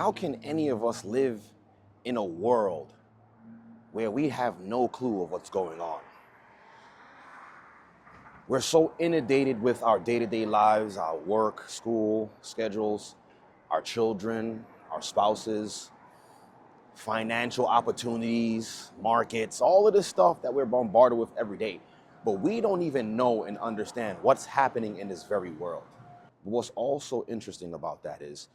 How can any of us live in a world where we have no clue of what's going on? We're so inundated with our day-to-day lives, our work, school, schedules, our children, our spouses, financial opportunities, markets, all of this stuff that we're bombarded with every day. But we don't even know and understand what's happening in this very world. But what's also interesting about that is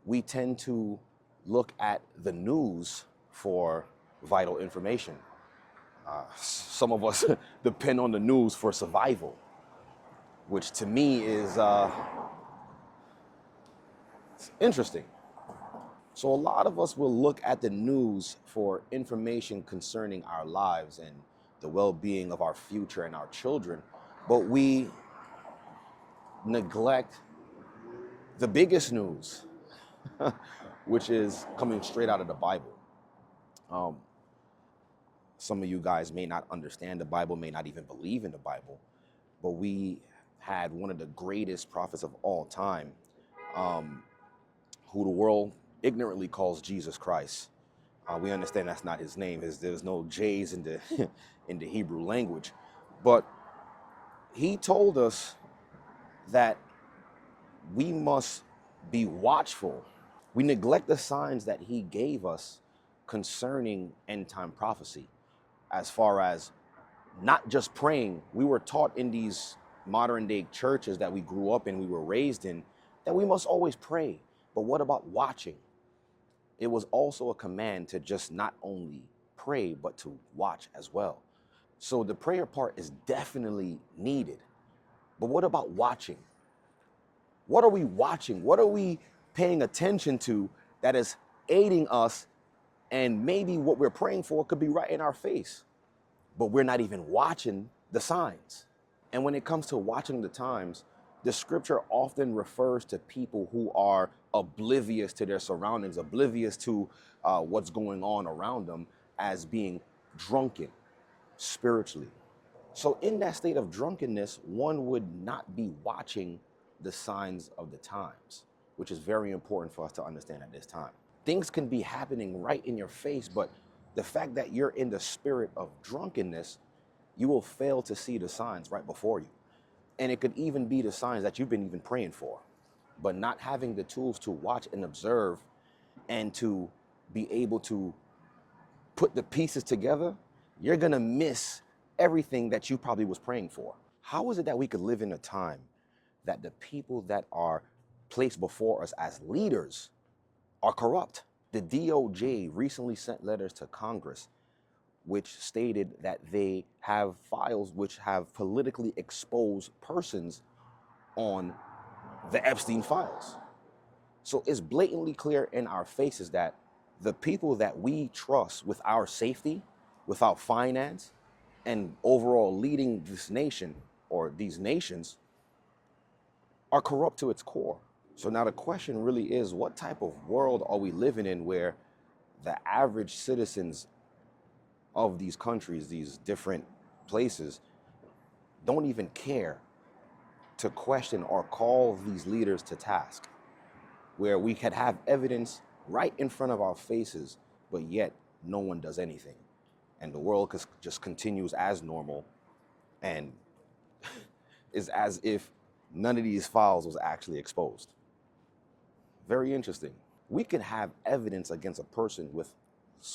we tend to look at the news for vital information. Some of us depend on the news for survival, which to me is interesting. So a lot of us will look at the news for information concerning our lives and the well-being of our future and our children, but we neglect the biggest news, which is coming straight out of the Bible. Some of you guys may not understand the Bible, may not even believe in the Bible, but we had one of the greatest prophets of all time, who the world ignorantly calls Jesus Christ. We understand that's not his name. There's no J's in the in the Hebrew language, but he told us that we must be watchful. We neglect the signs that he gave us concerning end time prophecy, as far as not just praying. We were taught in these modern day churches that we grew up in, we were raised in, that we must always pray. But what about watching? It was also a command to just not only pray, but to watch as well. So the prayer part is definitely needed. But what about watching? What are we watching? What are we paying attention to that is aiding us? And maybe what we're praying for could be right in our face, but we're not even watching the signs. And when it comes to watching the times, the scripture often refers to people who are oblivious to their surroundings, oblivious to what's going on around them, as being drunken spiritually. So in that state of drunkenness, one would not be watching the signs of the times, which is very important for us to understand at this time. Things can be happening right in your face, but the fact that you're in the spirit of drunkenness, you will fail to see the signs right before you. And it could even be the signs that you've been even praying for. But not having the tools to watch and observe and to be able to put the pieces together, you're gonna miss everything that you probably was praying for. How is it that we could live in a time that the people that are placed before us as leaders are corrupt? The DOJ recently sent letters to Congress which stated that they have files which have politically exposed persons on the Epstein files. So it's blatantly clear in our faces that the people that we trust with our safety, with our finance, and overall leading this nation or these nations are corrupt to its core. So now the question really is, what type of world are we living in where the average citizens of these countries, these different places, don't even care to question or call these leaders to task, where we could have evidence right in front of our faces, but yet no one does anything. And the world just continues as normal and is as if none of these files was actually exposed. Very interesting. We can have evidence against a person with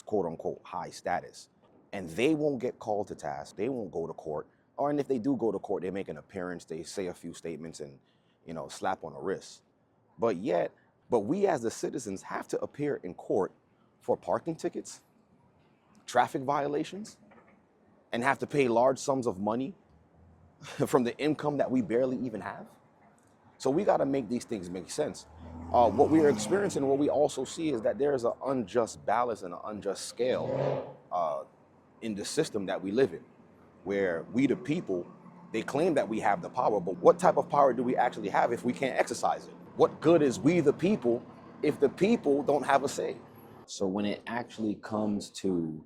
quote unquote high status, and they won't get called to task. They won't go to court. Or and if they do go to court, they make an appearance, they say a few statements and, slap on the wrist. But we as the citizens have to appear in court for parking tickets, traffic violations, and have to pay large sums of money from the income that we barely even have. So we got to make these things make sense. What we are experiencing, what we also see is that there is an unjust balance and an unjust scale in the system that we live in, where we the people, they claim that we have the power, but what type of power do we actually have if we can't exercise it? What good is we the people if the people don't have a say? So when it actually comes to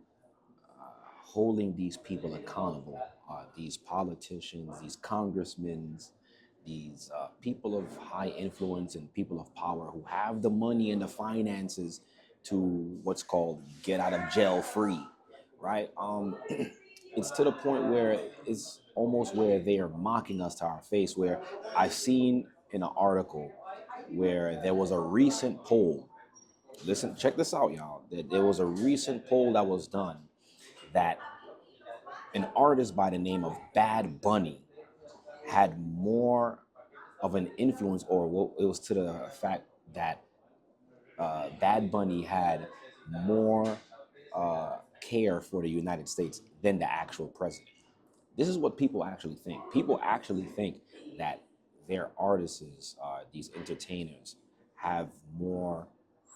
holding these people accountable, these politicians, these congressmen, these people of high influence and people of power who have the money and the finances to what's called get out of jail free, right? It's to the point where it's almost where they are mocking us to our face. Where I've seen in an article where there was a recent poll. Listen, check this out, y'all. There was a recent poll that was done that an artist by the name of Bad Bunny had more of an influence, or it was to the fact that Bad Bunny had more care for the United States than the actual president. This is what people actually think. People actually think that their artists, these entertainers, have more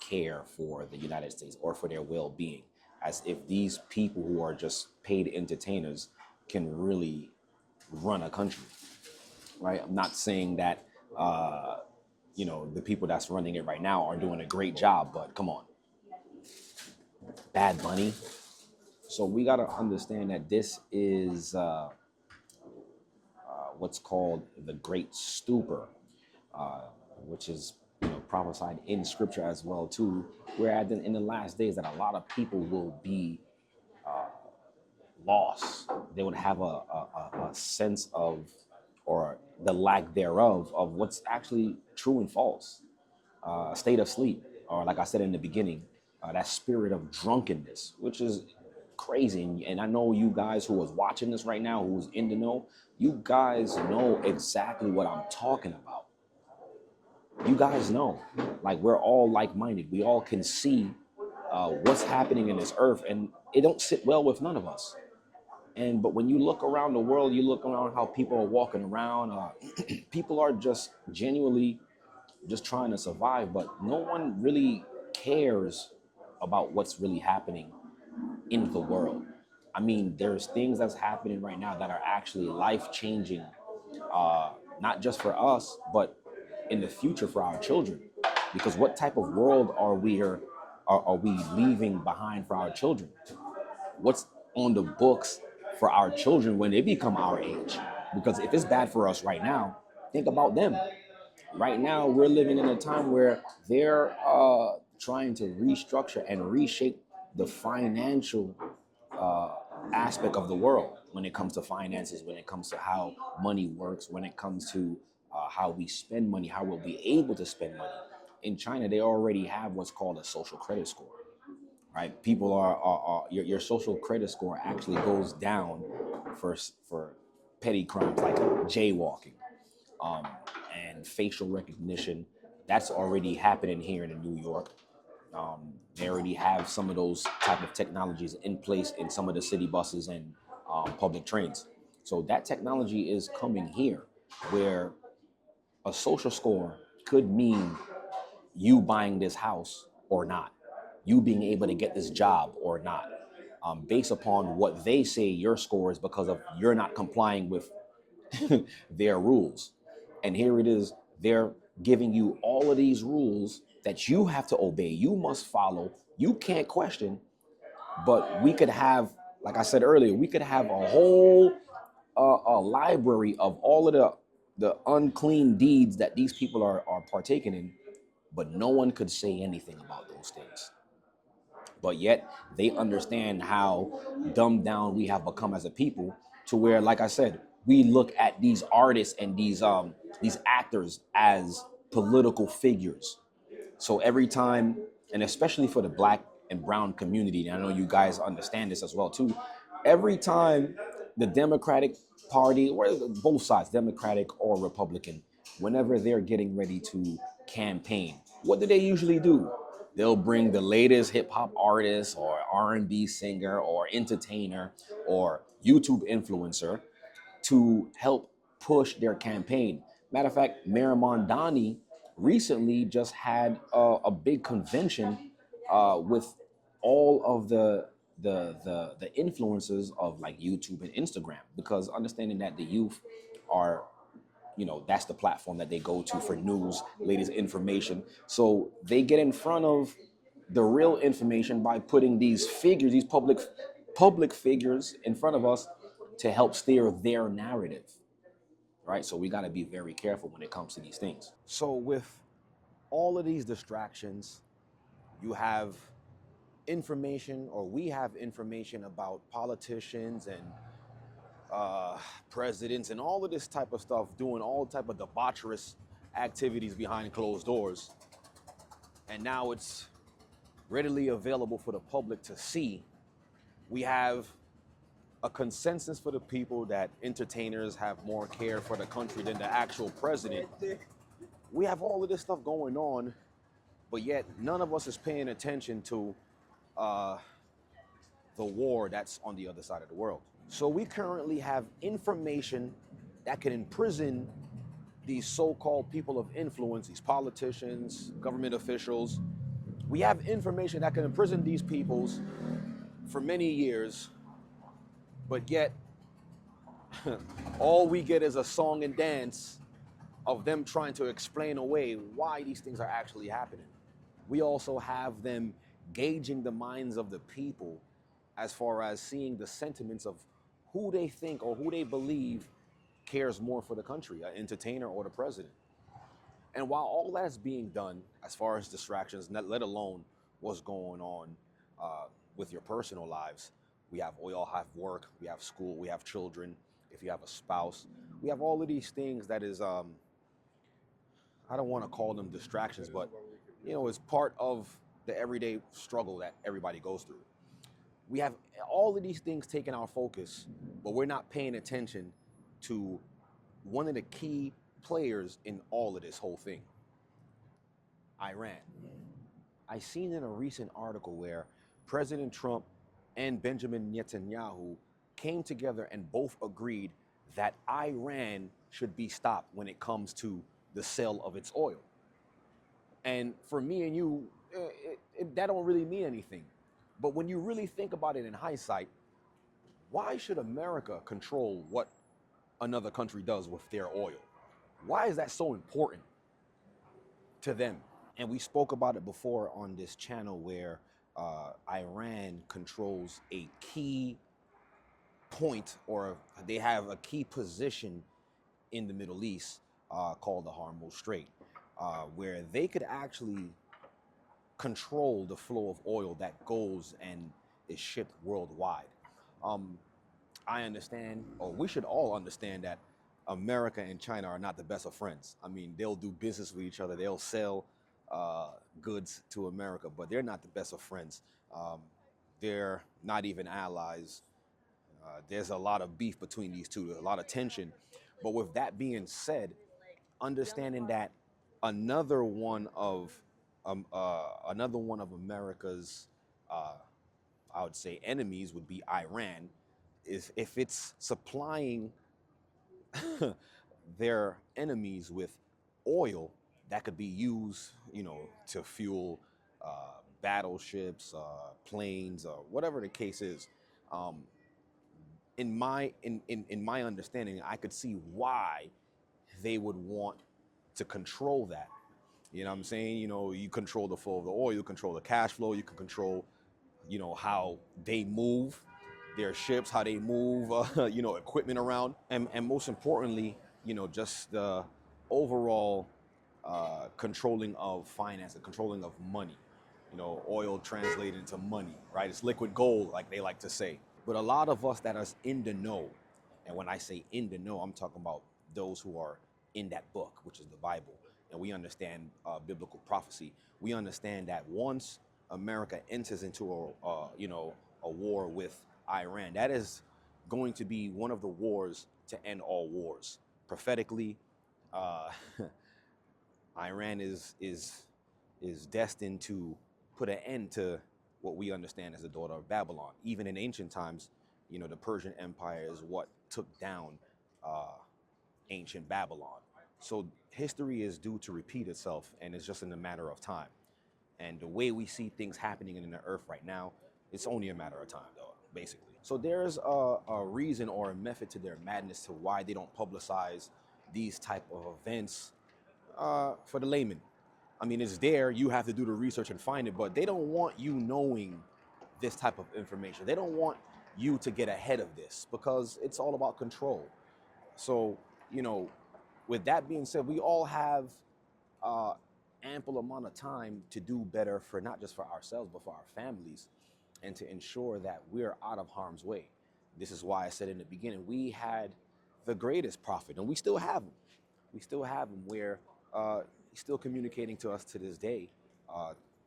care for the United States or for their well-being, as if these people who are just paid entertainers can really run a country, right? I'm not saying that the people that's running it right now are doing a great job, but come on, Bad Bunny. So we got to understand that this is what's called the Great Stupor, uh, which is prophesied in Scripture as well too. Where in the last days that a lot of people will be lost. They would have a sense of, or the lack thereof, of what's actually true and false. State of sleep, or like I said in the beginning, that spirit of drunkenness, which is crazy. And I know you guys who was watching this right now, who's in the know, you guys know exactly what I'm talking about. You guys know, like, we're all like-minded. We all can see what's happening in this earth, and it don't sit well with none of us. But when you look around the world, you look around how people are walking around. People are just genuinely just trying to survive, but no one really cares about what's really happening in the world. I mean, there's things that's happening right now that are actually life-changing, not just for us, but in the future for our children. Because what type of world are we leaving behind for our children? What's on the books for our children when they become our age? Because if it's bad for us right now, think about them. Right now, we're living in a time where they're trying to restructure and reshape the financial uh, aspect of the world when it comes to finances, when it comes to how money works, when it comes to how we spend money, how we'll be able to spend money. In China, they already have what's called a social credit score, right? People are your social credit score actually goes down for petty crimes like jaywalking, um, and facial recognition. That's already happening here in New York. They already have some of those type of technologies in place in some of the city buses and public trains. So that technology is coming here, where a social score could mean you buying this house or not, you being able to get this job or not, based upon what they say your score is because of you're not complying with their rules. And here it is, they're giving you all of these rules that you have to obey, you must follow, you can't question. But we could have, like I said earlier, we could have a whole a library of all of the unclean deeds that these people are partaking in, but no one could say anything about those things. But yet they understand how dumbed down we have become as a people, to where, like I said, we look at these artists and these actors as political figures. So every time, and especially for the black and brown community, and I know you guys understand this as well too, every time the Democratic Party, or both sides, Democratic or Republican, whenever they're getting ready to campaign, what do they usually do? They'll bring the latest hip hop artist or R&B singer or entertainer or YouTube influencer to help push their campaign. Matter of fact, Mayor Mondani recently just had a big convention with all of the influencers of like YouTube and Instagram, because understanding that the youth are, that's the platform that they go to for news, latest information. So they get in front of the real information by putting these figures, these public figures in front of us to help steer their narrative. right? So we got to be very careful when it comes to these things. So with all of these distractions, you have information, or we have information about politicians and presidents and all of this type of stuff doing all type of debaucherous activities behind closed doors. And now it's readily available for the public to see. We have a consensus for the people that entertainers have more care for the country than the actual president. We have all of this stuff going on, but yet none of us is paying attention to the war that's on the other side of the world. So we currently have information that can imprison these so-called people of influence, these politicians, government officials. We have information that can imprison these peoples for many years, but yet all we get is a song and dance of them trying to explain away why these things are actually happening. We also have them gauging the minds of the people as far as seeing the sentiments of who they think or who they believe cares more for the country, an entertainer or the president. And while all that is being done, as far as distractions, let alone what's going on with your personal lives, we all have work, we have school, we have children, if you have a spouse, we have all of these things that is, I don't want to call them distractions, but it's part of the everyday struggle that everybody goes through. We have all of these things taking our focus, but we're not paying attention to one of the key players in all of this whole thing, Iran. I seen in a recent article where President Trump and Benjamin Netanyahu came together and both agreed that Iran should be stopped when it comes to the sale of its oil. And for me and you, that don't really mean anything. But when you really think about it in hindsight, why should America control what another country does with their oil? Why is that so important to them? And we spoke about it before on this channel where Iran controls a key point, or they have a key position in the Middle East called the Hormuz Strait, where they could actually control the flow of oil that goes and is shipped worldwide. I understand, or we should all understand, that America and China are not the best of friends. I mean, they'll do business with each other. They'll sell goods to America, but they're not the best of friends. They're not even allies. There's a lot of beef between these two, a lot of tension. But with that being said, understanding that another one of America's, I would say, enemies would be Iran, is if it's supplying their enemies with oil that could be used, to fuel battleships, planes, or whatever the case is. In my understanding, I could see why they would want to control that. You know what I'm saying? You control the flow of the oil, you control the cash flow, you can control, how they move their ships, how they move, equipment around. And most importantly, just the overall controlling of finance and controlling of money. Oil translated into money, right? It's liquid gold, like they like to say. But a lot of us that are in the know, and when I say in the know, I'm talking about those who are in that book, which is the Bible, and we understand biblical prophecy. We understand that once America enters into a war with Iran, that is going to be one of the wars to end all wars. Prophetically, Iran is destined to put an end to what we understand as the daughter of Babylon. Even in ancient times, the Persian Empire is what took down ancient Babylon. So history is due to repeat itself, and it's just in a matter of time. And the way we see things happening in the earth right now, it's only a matter of time, though, basically. So there's a reason or a method to their madness to why they don't publicize these type of events for the layman. I mean, it's there. You have to do the research and find it, but they don't want you knowing this type of information. They don't want you to get ahead of this because it's all about control. So you know, with that being said, we all have uh, ample amount of time to do better for not just for ourselves, but for our families, and to ensure that we're out of harm's way. This is why I said in the beginning, we had the greatest prophet, and we still have him. We still have him where he's still communicating to us to this day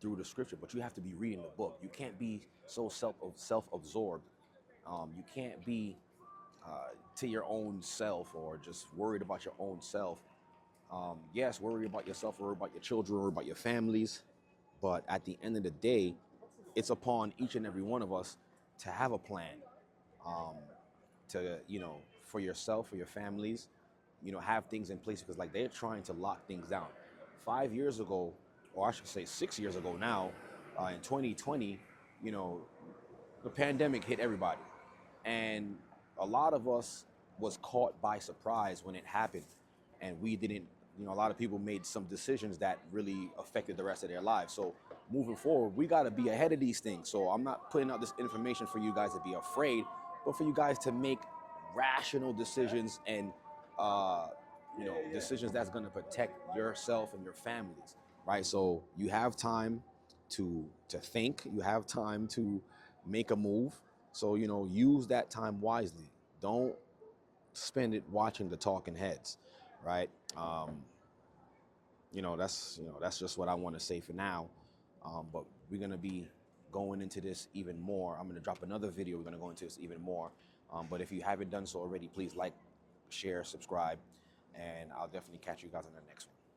through the scripture. But you have to be reading the book. You can't be so self-absorbed. You can't be to your own self or just worried about your own self. Yes, worry about yourself, worry about your children, worry about your families. But at the end of the day, it's upon each and every one of us to have a plan, to, for yourself, for your families, have things in place, because like they're trying to lock things down. 5 years ago, or I should say 6 years ago now, in 2020, you know, the pandemic hit everybody. And a lot of us was caught by surprise when it happened. And we didn't, a lot of people made some decisions that really affected the rest of their lives. So moving forward, we got to be ahead of these things. So I'm not putting out this information for you guys to be afraid, but for you guys to make rational decisions and, decisions that's going to protect yourself and your families, right? So you have time to think, you have time to make a move. So, use that time wisely. Don't spend it watching the talking heads, right? That's just what I want to say for now. But we're gonna be going into this even more. I'm gonna drop another video. We're gonna go into this even more. But if you haven't done so already, please like, share, subscribe, and I'll definitely catch you guys on the next one.